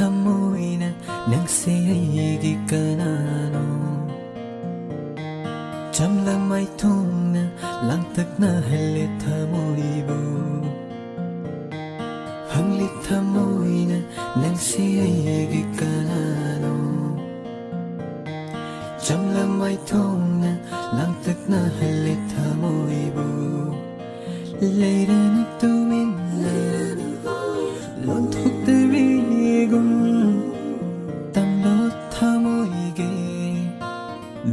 moina nang siyagi kanano cham lang mai thong na lang tak na halit moibu hanglit moina nang siyagi kanano cham lang mai thong na lang tak na halit moibu Lady tumin na lon thok teri gum tam lot thamoige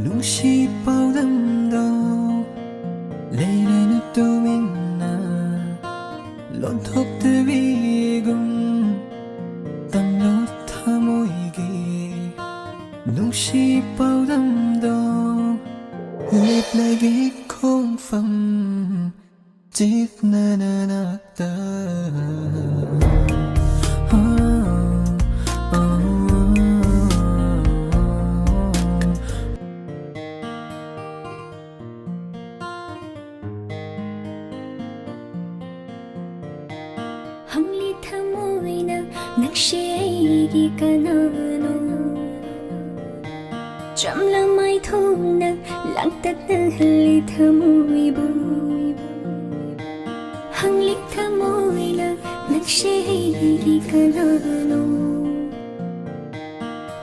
nungshi pau dam do Lady tumin na lon thok teri gum tam lot thamoige nungshi pau dam do lep lại ghét không phăng Chip na na na ta hằng ly thơ môi na nắng shegi kanano chăm la mai thong na lang tat na ly thơ môi bu hằng ly thơ môi na nắng shegi kanano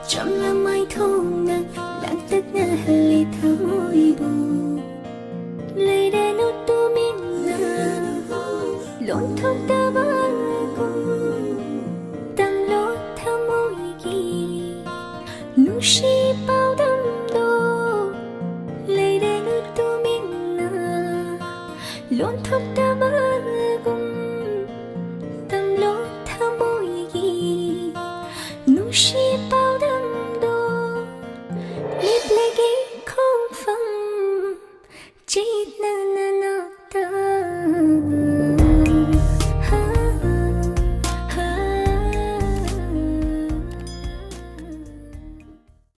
chăm la mai thong na lang tat na ly thơ môi bu lời đe nốt tu min na lon thong ta ba tâm lốt thơ môi ghi nung shi bao đâm đô lời đe nốt tu min na lon thong ta ba